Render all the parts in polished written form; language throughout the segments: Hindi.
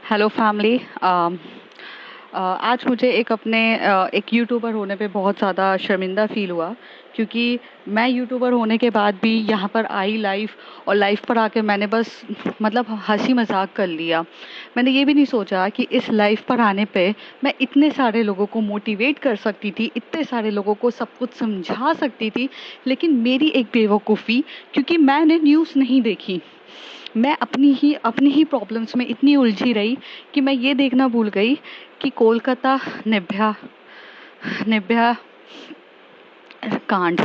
Hello family. आज मुझे एक यूट्यूबर होने पे बहुत ज़्यादा शर्मिंदा फील हुआ, क्योंकि मैं यूट्यूबर होने के बाद भी यहाँ पर आई लाइफ, और लाइफ पर आके मैंने बस मतलब हंसी मजाक कर लिया। मैंने ये भी नहीं सोचा कि इस लाइफ पर आने पे मैं इतने सारे लोगों को मोटिवेट कर सकती थी, इतने सारे लोगों को सब कुछ समझा सकती थी, लेकिन मेरी एक बेवकूफ़ी, क्योंकि मैंने न्यूज़ नहीं देखी। मैं अपनी ही प्रॉब्लम्स में इतनी उलझी रही कि मैं ये देखना भूल गई कि कोलकाता निर्भया निर्भया कांड।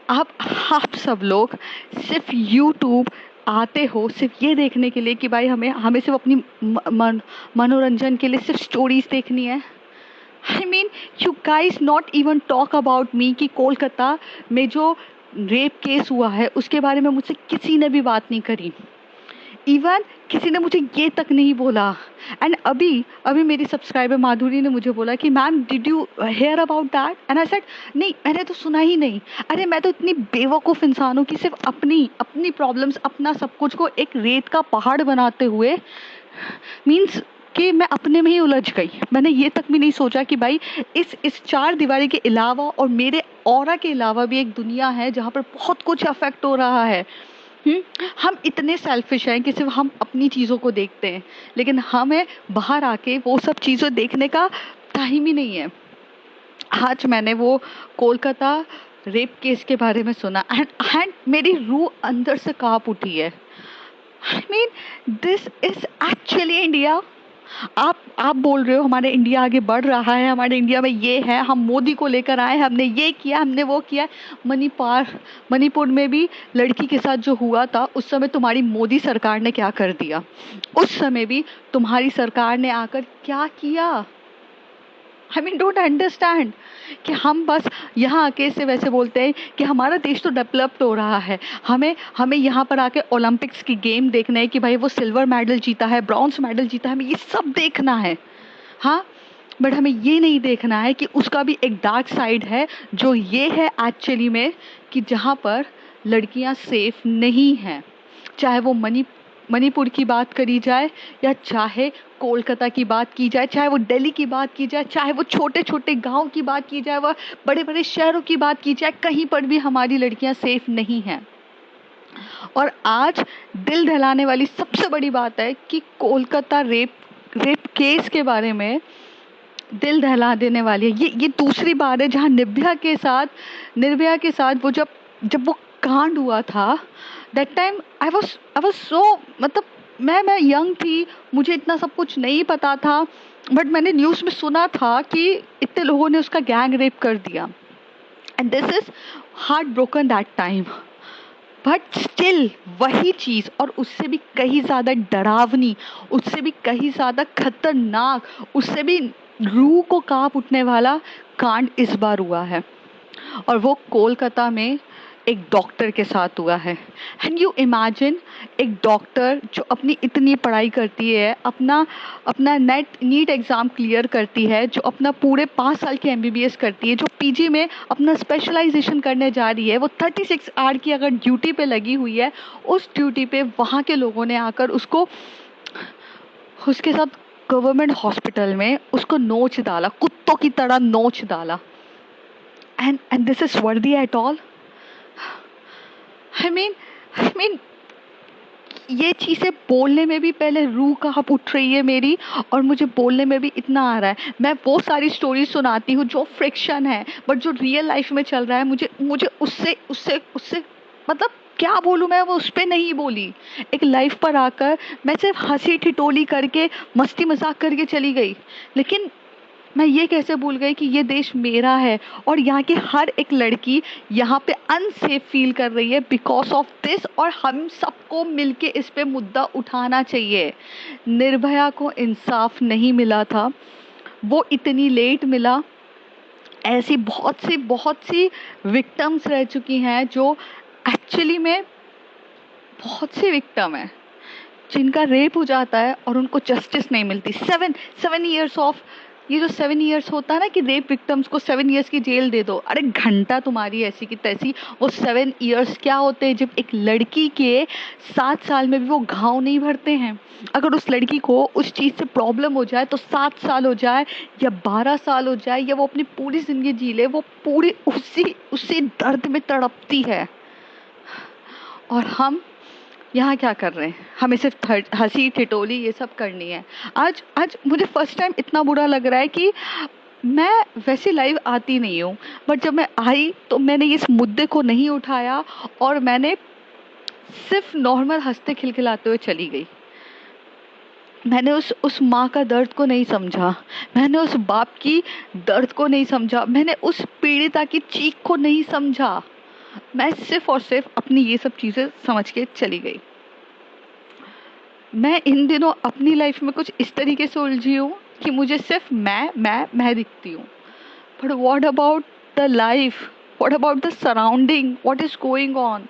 आप सब लोग सिर्फ यूट्यूब आते हो सिर्फ ये देखने के लिए कि भाई हमें हमें सिर्फ अपनी मनोरंजन के लिए सिर्फ स्टोरीज देखनी है। I mean, you guys not even talk about me कि कोलकाता में जो रेप केस हुआ है उसके बारे में मुझसे किसी ने भी बात नहीं करी। इवन किसी ने मुझे ये तक नहीं बोला। एंड अभी अभी मेरी सब्सक्राइबर माधुरी ने मुझे बोला कि ma'am did you hear about that, and I said नहीं, मैंने तो सुना ही नहीं। अरे मैं तो इतनी बेवकूफ़ इंसान हूँ कि सिर्फ अपनी अपनी प्रॉब्लम्स, अपना सब कुछ को एक रेत का पहाड़ बनाते हुए मीन्स कि मैं अपने में ही उलझ गई। मैंने ये तक भी नहीं सोचा कि भाई इस चार दीवारी के अलावा और मेरे ऑरा के अलावा भी एक दुनिया है जहाँ पर बहुत कुछ अफेक्ट हो रहा है। हम इतने सेल्फिश हैं कि सिर्फ हम अपनी चीज़ों को देखते हैं, लेकिन हमें बाहर आके वो सब चीज़ें देखने का टाइम ही नहीं है। आज मैंने वो कोलकाता रेप केस के बारे में सुना, एंड मेरी रूह अंदर से कांप उठी है। I mean, this is actually India. आप बोल रहे हो हमारे इंडिया आगे बढ़ रहा है, हमारे इंडिया में ये है, हम मोदी को लेकर आए, हमने ये किया, हमने वो किया। मणिपुर में भी लड़की के साथ जो हुआ था उस समय तुम्हारी मोदी सरकार ने क्या कर दिया, उस समय भी तुम्हारी सरकार ने आकर क्या किया। आई मीन डोंट अंडरस्टैंड कि हम बस यहाँ आके से वैसे बोलते हैं कि हमारा देश तो डेवलप्ड हो रहा है, हमें हमें यहाँ पर आके ओलंपिक्स की गेम देखना है कि भाई वो सिल्वर मेडल जीता है, ब्रॉन्ज मेडल जीता है, हमें ये सब देखना है। हाँ, बट हमें ये नहीं देखना है कि उसका भी एक डार्क साइड है, जो ये है एक्चुअली में कि जहाँ पर लड़कियाँ सेफ नहीं हैं। चाहे वो मणिपुर की बात करी जाए, या चाहे कोलकाता की बात की जाए, चाहे वो दिल्ली की बात की जाए, चाहे वो छोटे छोटे गांव की बात की जाए, वह बड़े बड़े शहरों की बात की जाए, कहीं पर भी हमारी लड़कियां सेफ नहीं हैं। और आज दिल दहलाने वाली सबसे बड़ी बात है कि कोलकाता रेप केस के बारे में दिल दहला देने वाली है। ये दूसरी बार है जहां निर्भया के साथ वो जब जब वो कांड हुआ था, that time I was so, मतलब मैं यंग थी, मुझे इतना सब कुछ नहीं पता था, बट मैंने न्यूज़ में सुना था कि इतने लोगों ने उसका गैंग रेप कर दिया, and this is heart broken that time. But still वही चीज़, और उससे भी कहीं ज़्यादा डरावनी, उससे भी कहीं ज़्यादा खतरनाक, उससे भी रूह को कांप उठने वाला कांड इस बार हुआ है, और वो कोलकाता में एक डॉक्टर के साथ हुआ है। एंड यू इमेजिन, एक डॉक्टर जो अपनी इतनी पढ़ाई करती है, अपना अपना नीट एग्ज़ाम क्लियर करती है, जो अपना पूरे 5 साल की एमबीबीएस करती है, जो पीजी में अपना स्पेशलाइजेशन करने जा रही है, वो 36 आवर की अगर ड्यूटी पे लगी हुई है, उस ड्यूटी पे वहाँ के लोगों ने आकर उसके साथ गवर्नमेंट हॉस्पिटल में उसको नोच डाला, कुत्तों की तरह नोच डाला। एंड दिस इज वर्दी एट ऑल? आई मीन ये चीज़ें बोलने में भी पहले रूह कांप उठ रही है मेरी, और मुझे बोलने में भी इतना आ रहा है। मैं वो सारी स्टोरी सुनाती हूँ जो फ्रिक्शन है, बट जो रियल लाइफ में चल रहा है, मुझे मुझे उससे उससे उससे मतलब क्या बोलूँ, मैं वो उस पर नहीं बोली। एक लाइफ पर आकर मैं सिर्फ हंसी ठिठोली करके, मस्ती मजाक करके चली गई, लेकिन मैं ये कैसे भूल गई कि ये देश मेरा है, और यहाँ की हर एक लड़की यहाँ पे अनसेफ फील कर रही है बिकॉज ऑफ दिस, और हम सबको मिलके इस पे मुद्दा उठाना चाहिए। निर्भया को इंसाफ नहीं मिला था, वो इतनी लेट मिला। ऐसी बहुत सी विक्टिम्स रह चुकी हैं जो एक्चुअली में बहुत सी विक्टिम है जिनका रेप हो जाता है और उनको जस्टिस नहीं मिलती। 7 7 years ऑफ ये जो 7 इयर्स होता है ना कि रेप विक्टिम्स को 7 इयर्स की जेल दे दो, अरे घंटा तुम्हारी ऐसी की तैसी। वो 7 इयर्स क्या होते हैं जब एक लड़की के 7 साल में भी वो घाव नहीं भरते हैं। अगर उस लड़की को उस चीज से प्रॉब्लम हो जाए तो 7 साल हो जाए या 12 साल हो जाए या वो अपनी पूरी जिंदगी जी ले, वो पूरी उसी उसी दर्द में तड़पती है। और हम यहाँ क्या कर रहे हैं, हमें सिर्फ हंसी ठिठोली ये सब करनी है। आज आज मुझे फर्स्ट टाइम इतना बुरा लग रहा है कि मैं वैसे लाइव आती नहीं हूँ, बट जब मैं आई तो मैंने इस मुद्दे को नहीं उठाया और मैंने सिर्फ नॉर्मल हंसते खिलखिलाते हुए चली गई। मैंने उस माँ का दर्द को नहीं समझा, मैंने उस बाप की दर्द को नहीं समझा, मैंने उस पीड़िता की चीख को नहीं समझा। मैं सिर्फ और सिर्फ अपनी ये सब चीजें समझ के चली गई। मैं इन दिनों अपनी लाइफ में कुछ इस तरीके से उलझी हूँ कि मुझे सिर्फ मैं दिखती हूँ। But what about the life, what about the surrounding, what is going on.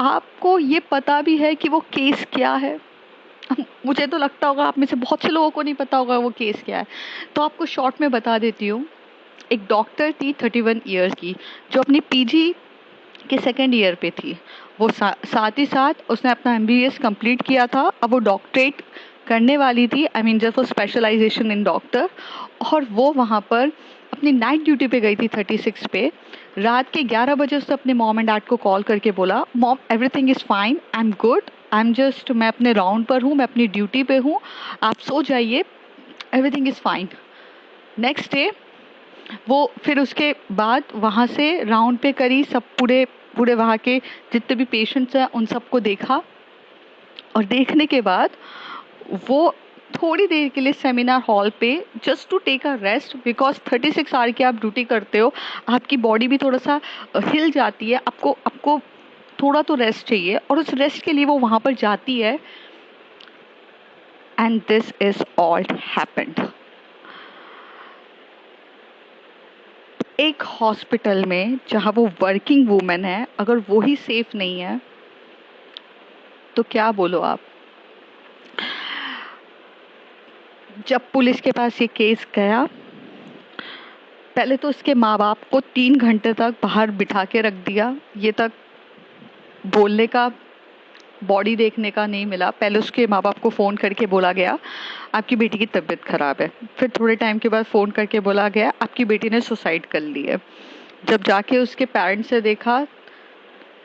आपको ये पता भी है कि वो केस क्या है? मुझे तो लगता होगा आप में से बहुत से लोगों को नहीं पता होगा वो केस क्या है, तो आपको शॉर्ट में बता देती हूँ। एक डॉक्टर थी 31 ईयर्स की, जो अपनी पीजी के सेकेंड ईयर पे थी। वो साथ ही साथ उसने अपना MBBS कंप्लीट किया था। अब वो डॉक्टरेट करने वाली थी, I mean just for specialisation in doctor. और वो वहाँ पर अपनी नाइट ड्यूटी पे गई थी 36 पे। रात के 11 बजे उसने अपने मॉम एंड डैड को कॉल करके बोला, mom everything is fine, I am good, I am just, मैं अपने राउंड पर हूँ, मैं अपनी ड्यूटी पे हूँ, आप सो जाइए, everything is fine. Next day वो फिर उसके बाद वहाँ से राउंड पे करी, सब पूरे पूरे वहाँ के जितने भी पेशेंट्स हैं उन सबको देखा। और देखने के बाद वो थोड़ी देर के लिए सेमिनार हॉल पे just to take a rest, because 36 hour की आप ड्यूटी करते हो, आपकी बॉडी भी थोड़ा सा हिल जाती है, आपको आपको थोड़ा तो रेस्ट चाहिए, और उस रेस्ट के लिए वो वहाँ पर जाती है। And this is all happened. एक हॉस्पिटल में जहाँ वो वर्किंग वूमेन है, अगर वो ही सेफ नहीं है तो क्या बोलो आप। जब पुलिस के पास ये केस गया, पहले तो उसके माँ बाप को 3 घंटे तक बाहर बिठा के रख दिया, ये तक बोलने का, बॉडी देखने का नहीं मिला। पहले उसके माँ बाप को फ़ोन करके बोला गया आपकी बेटी की तबीयत खराब है, फिर थोड़े टाइम के बाद फ़ोन करके बोला गया आपकी बेटी ने सुसाइड कर ली है। जब जाके उसके पेरेंट्स से देखा,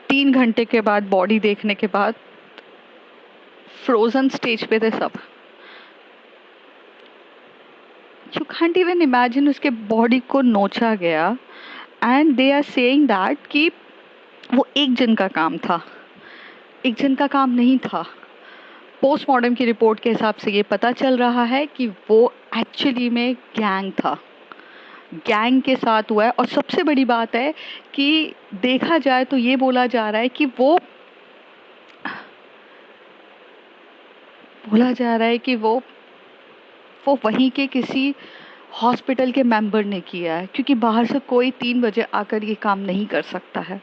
3 घंटे के बाद बॉडी देखने के बाद फ्रोजन स्टेज पे थे सब। यू कांट इवन इमेजिन, उसके बॉडी को नोचा गया and they are saying that कि वो एक जन का काम था, एक जन का काम नहीं था। पोस्टमार्टम की रिपोर्ट के हिसाब से ये पता चल रहा है कि वो एक्चुअली में गैंग था, गैंग के साथ हुआ है। और सबसे बड़ी बात है कि देखा जाए तो ये बोला जा रहा है कि वो वहीं के किसी हॉस्पिटल के मेंबर ने किया है, क्योंकि बाहर से कोई 3 बजे आकर ये काम नहीं कर सकता है।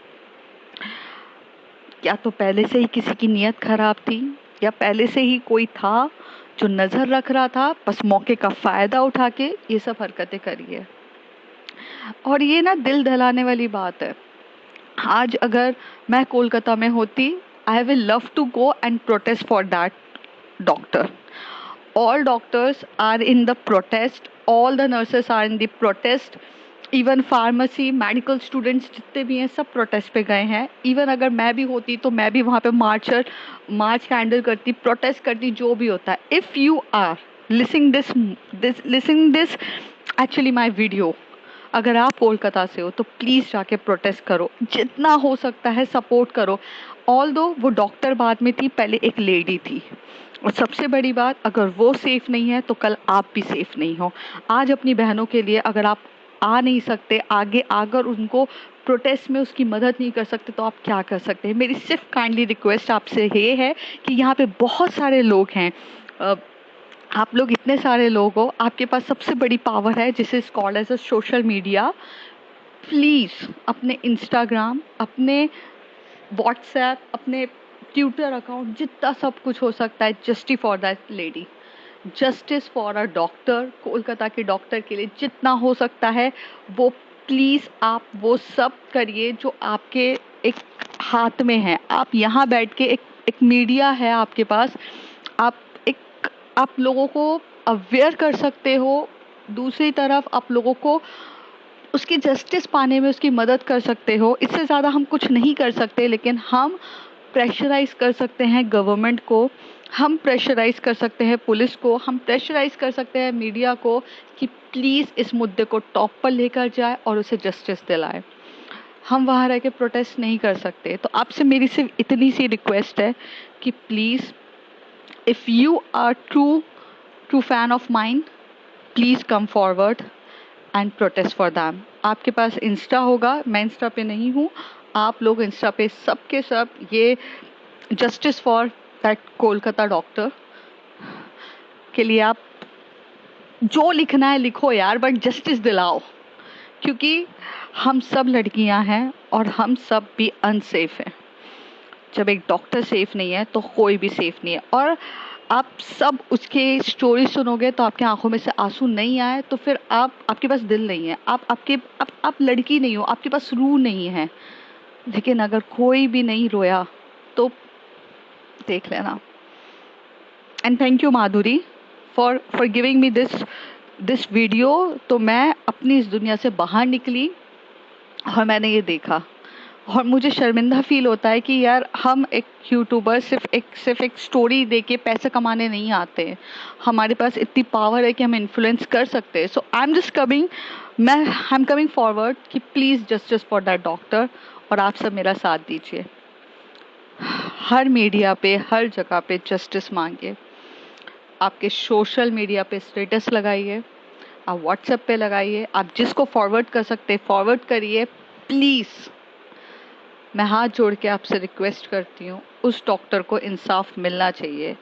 या तो पहले से ही किसी की नीयत खराब थी, या पहले से ही कोई था जो नजर रख रहा था, बस मौके का फायदा उठा के ये सब हरकतें करी है। और ये ना दिल दहलाने वाली बात है। आज अगर मैं कोलकाता में होती, I will love to go and protest for that doctor. All doctors are in the protest, all the nurses are in the protest, even pharmacy medical students जितने भी हैं सब प्रोटेस्ट पे गए हैं। इवन अगर मैं भी होती तो मैं भी वहाँ पे मार्च हैंडल करती, प्रोटेस्ट करती, जो भी होता है। If you are listening this actually my video, अगर आप कोलकाता से हो तो प्लीज़ जाके प्रोटेस्ट करो, जितना हो सकता है सपोर्ट करो। ऑल दो वो डॉक्टर बाद में थी, पहले एक लेडी थी। और सबसे बड़ी बात, अगर वो सेफ नहीं है तो कल आप भी सेफ नहीं हो। आज अपनी बहनों के लिए अगर आप आ नहीं सकते आगे आकर उनको प्रोटेस्ट में उसकी मदद नहीं कर सकते, तो आप क्या कर सकते हैं। मेरी सिर्फ काइंडली रिक्वेस्ट आपसे ये है कि यहाँ पे बहुत सारे लोग हैं, आप लोग इतने सारे लोग हो, आपके पास सबसे बड़ी पावर है जिसे is called as a social media. Please अपने इंस्टाग्राम, अपने व्हाट्सएप, अपने ट्विटर अकाउंट, जितना सब कुछ हो सकता है, justice for that lady, justice for a doctor, Kolkata के डॉक्टर के लिए जितना हो सकता है वो प्लीज़ आप वो सब करिए जो आपके एक हाथ में है। आप यहाँ बैठ के एक मीडिया है आपके पास, आप एक आप लोगों को अवेयर कर सकते हो। दूसरी तरफ आप लोगों को उसकी जस्टिस पाने में उसकी मदद कर सकते हो। इससे ज़्यादा हम कुछ नहीं कर सकते, लेकिन हम प्रेशराइज कर सकते हैं गवर्नमेंट को, हम प्रेशराइज कर सकते हैं पुलिस को, हम प्रेशराइज कर सकते हैं मीडिया को कि प्लीज़ इस मुद्दे को टॉप पर लेकर जाए और उसे जस्टिस दिलाए। हम वहाँ रह के प्रोटेस्ट नहीं कर सकते। तो आपसे मेरी सिर्फ इतनी सी रिक्वेस्ट है कि please, if you are true fan of mine, please come forward and protest for them. आपके पास इंस्टा होगा, मैं इंस्टा पे नहीं हूँ, आप लोग इंस्टा पे सब के सब ये justice for that Kolkata doctor के लिए आप जो लिखना है लिखो यार, बट जस्टिस दिलाओ। क्योंकि हम सब लड़कियां हैं और हम सब भी अनसेफ हैं। जब एक डॉक्टर सेफ नहीं है तो कोई भी सेफ नहीं है। और आप सब उसके स्टोरी सुनोगे तो आपके आंखों में से आंसू नहीं आए तो फिर आपके पास दिल नहीं है, आप लड़की नहीं हो, आपके पास रूह नहीं है। लेकिन अगर कोई भी नहीं रोया तो देख लेना। And thank you Madhuri for giving me this video. तो मैं अपनी इस दुनिया से बाहर निकली और मैंने ये देखा और मुझे शर्मिंदा फील होता है कि यार हम एक यूट्यूबर सिर्फ एक स्टोरी दे के पैसे कमाने नहीं आते। हमारे पास इतनी पावर है कि हम इन्फ्लुएंस कर सकते हैं। सो आई एम कमिंग फॉरवर्ड कि please justice for that doctor, और आप सब मेरा साथ दीजिए। हर मीडिया पे, हर जगह पे जस्टिस मांगिए। आपके सोशल मीडिया पे स्टेटस लगाइए, आप व्हाट्सएप पे लगाइए, आप जिसको फॉरवर्ड कर सकते फॉरवर्ड करिए। प्लीज़ मैं हाथ जोड़ के आपसे रिक्वेस्ट करती हूँ, उस डॉक्टर को इंसाफ मिलना चाहिए।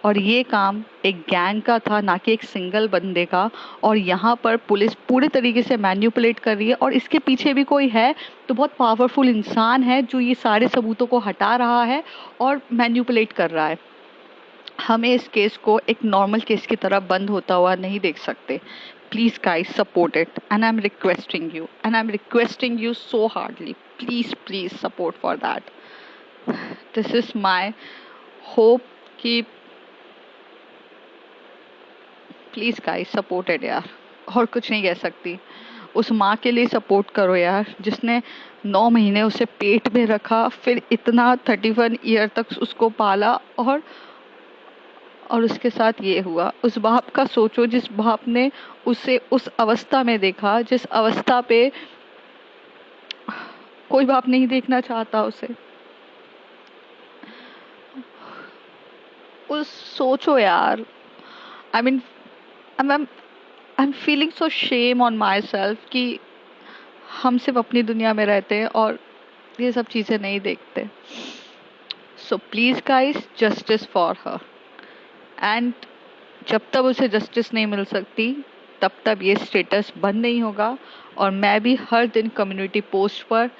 और ये काम एक गैंग का था, ना कि एक सिंगल बंदे का। और यहाँ पर पुलिस पूरे तरीके से मैन्युपुलेट कर रही है और इसके पीछे भी कोई है तो बहुत पावरफुल इंसान है जो ये सारे सबूतों को हटा रहा है और मैन्युपुलेट कर रहा है। हमें इस केस को एक नॉर्मल केस की तरह बंद होता हुआ नहीं देख सकते। Please guys, support it, and I'm requesting you so hardly. Please support for that. This is my hope कि प्लीज़ गाइस सपोर्ट इट यार, और कुछ नहीं कह सकती। उस माँ के लिए सपोर्ट करो यार जिसने 9 महीने उसे पेट में रखा, फिर इतना 31 ईयर तक उसको पाला और उसके साथ ये हुआ। उस बाप का सोचो जिस बाप ने उसे उस अवस्था में देखा जिस अवस्था पे कोई बाप नहीं देखना चाहता उसे। उस सोचो यार, I mean I am feeling so shame on my self कि हम सिर्फ अपनी दुनिया में रहते हैं और ये सब चीज़ें नहीं देखते। So please guys, justice for her. And जब तक उसे जस्टिस नहीं मिल सकती तब तक ये स्टेटस बंद नहीं होगा। और मैं भी हर दिन कम्युनिटी पोस्ट पर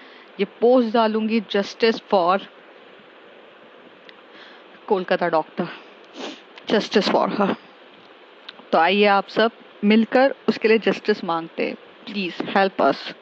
ये पोस्ट डालूंगी, justice for Kolkata doctor, justice for her. तो आइए आप सब मिलकर उसके लिए जस्टिस मांगते हैं। Please help us.